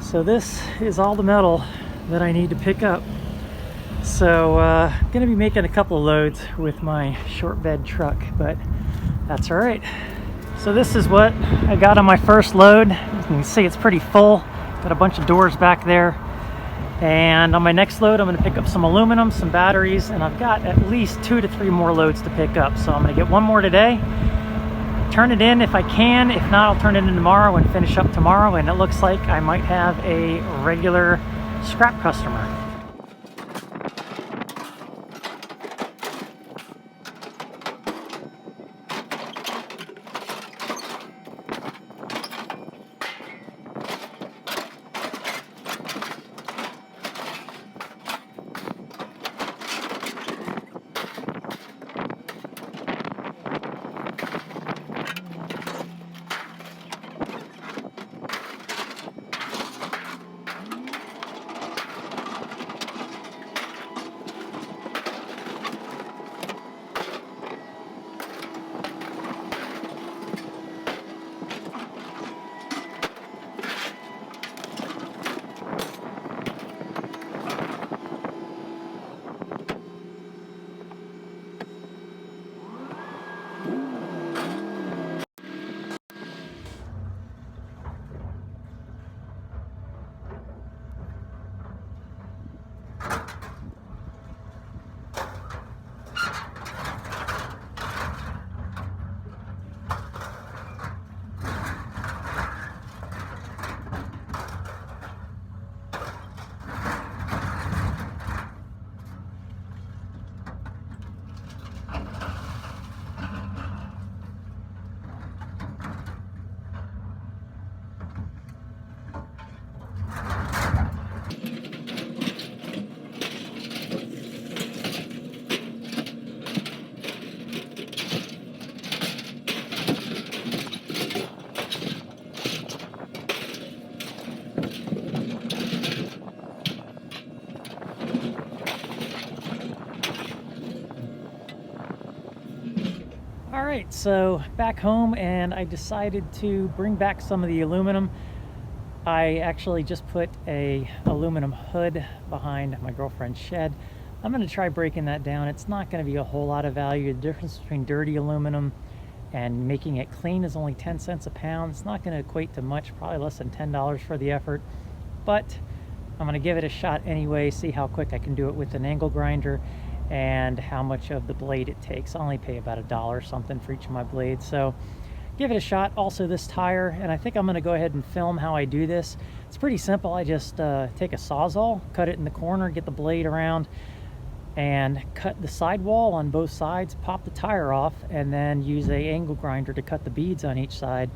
So this is all the metal that I need to pick up. So I'm gonna be making a couple of loads with my short bed truck, but that's all right. So this is what I got on my first load. You can see it's pretty full. Got a bunch of doors back there. And on my next load, I'm gonna pick up some aluminum, some batteries, and I've got at least 2 to 3 more loads to pick up. So I'm gonna get one more today, turn it in if I can. If not, I'll turn it in tomorrow and finish up tomorrow. And it looks like I might have a regular scrap customer. Alright, so back home, and I decided to bring back some of the aluminum. I actually just put a aluminum hood behind my girlfriend's shed. I'm going to try breaking that down. It's not going to be a whole lot of value. The difference between dirty aluminum and making it clean is only 10 cents a pound. It's not going to equate to much, probably less than $10 for the effort, but I'm going to give it a shot anyway, see how quick I can do it with an angle grinder and how much of the blade it takes. I only pay about $1 something for each of my blades, so give it a shot. Also this tire, and I think I'm going to go ahead and film how I do this. It's pretty simple. I just take a Sawzall, cut it in the corner, get the blade around, and cut the sidewall on both sides, pop the tire off, and then use a angle grinder to cut the beads on each side.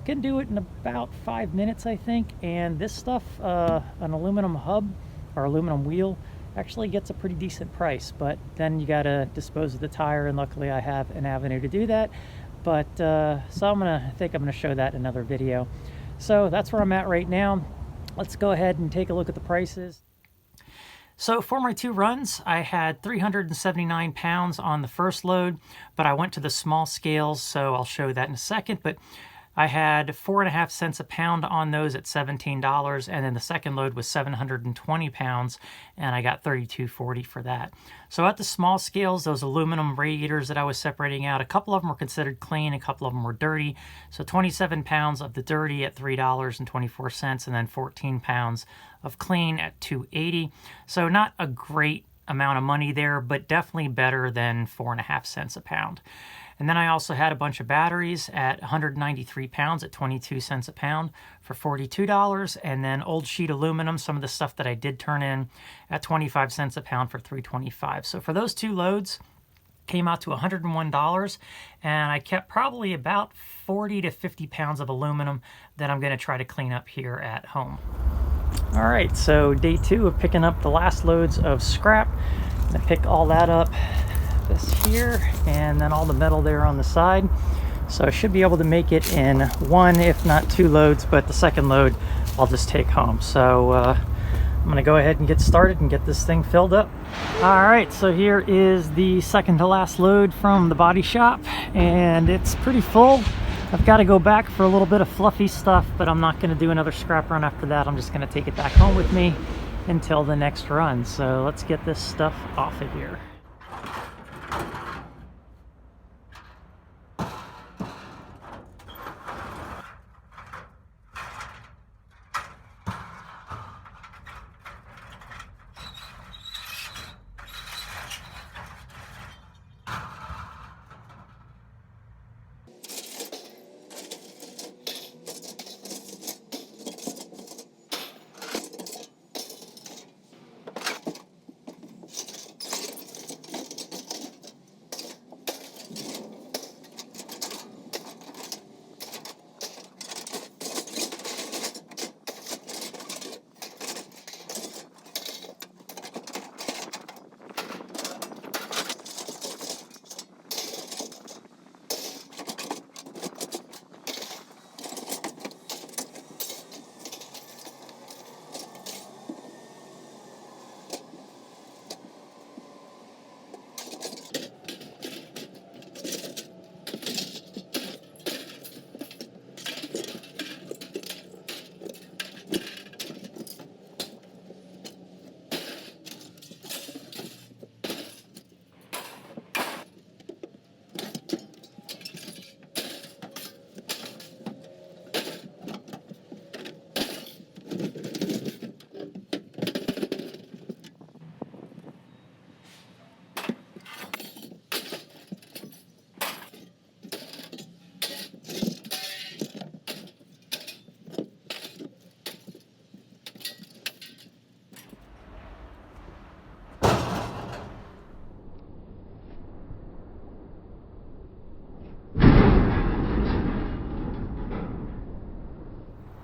Can do it in about 5 minutes, I think. And this stuff, an aluminum hub or aluminum wheel, actually gets a pretty decent price, but then you got to dispose of the tire, and luckily I have an avenue to do that. But so I think I'm gonna show that in another video. So that's where I'm at right now. Let's go ahead and take a look at the prices. So for my 2 runs, I had 379 pounds on the first load, but I went to the small scales, so I'll show that in a second. But I had 4.5 cents a pound on those at $17, and then the second load was 720 pounds, and I got $32.40 for that. So at the small scales, those aluminum radiators that I was separating out, a couple of them were considered clean, a couple of them were dirty. So 27 pounds of the dirty at $3.24, and then 14 pounds of clean at $2.80. So not a great amount of money there, but definitely better than 4.5 cents a pound. And then I also had a bunch of batteries at 193 pounds at 22 cents a pound for $42. And then old sheet aluminum, some of the stuff that I did turn in, at 25 cents a pound for $3.25. So for those 2 loads, came out to $101, and I kept probably about 40 to 50 pounds of aluminum that I'm going to try to clean up here at home. All right, so day 2 of picking up the last loads of scrap. I'm going to pick all that up. This here, and then all the metal there on the side. So I should be able to make it in 1, if not 2 loads, but the second load I'll just take home. So I'm gonna go ahead and get started and get this thing filled up. All right, so here is the second to last load from the body shop, and it's pretty full. I've got to go back for a little bit of fluffy stuff, but I'm not going to do another scrap run after that. I'm just going to take it back home with me until the next run. So let's get this stuff off of here.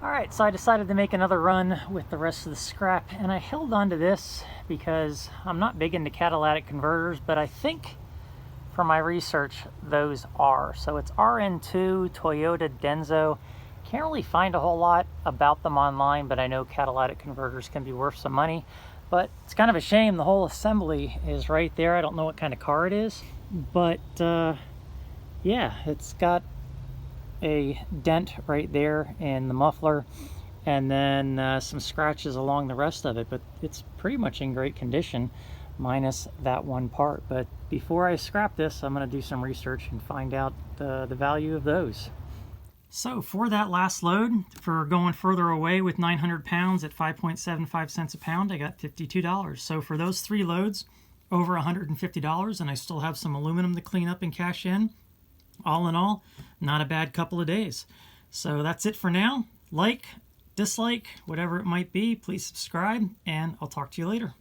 Alright, so I decided to make another run with the rest of the scrap, and I held on to this because I'm not big into catalytic converters, but I think from my research those are. So it's RN2 Toyota Denso. Can't really find a whole lot about them online, but I know catalytic converters can be worth some money. But it's kind of a shame the whole assembly is right there. I don't know what kind of car it is, but yeah, it's got a dent right there in the muffler, and then some scratches along the rest of it, but it's pretty much in great condition minus that one part. But before I scrap this, I'm going to do some research and find out the value of those. So for that last load, for going further away with 900 pounds at 5.75 cents a pound, I got $52. So for those 3 loads, over $150, and I still have some aluminum to clean up and cash in. All in all, not a bad couple of days. So that's it for now. Like, dislike, whatever it might be, please subscribe, and I'll talk to you later.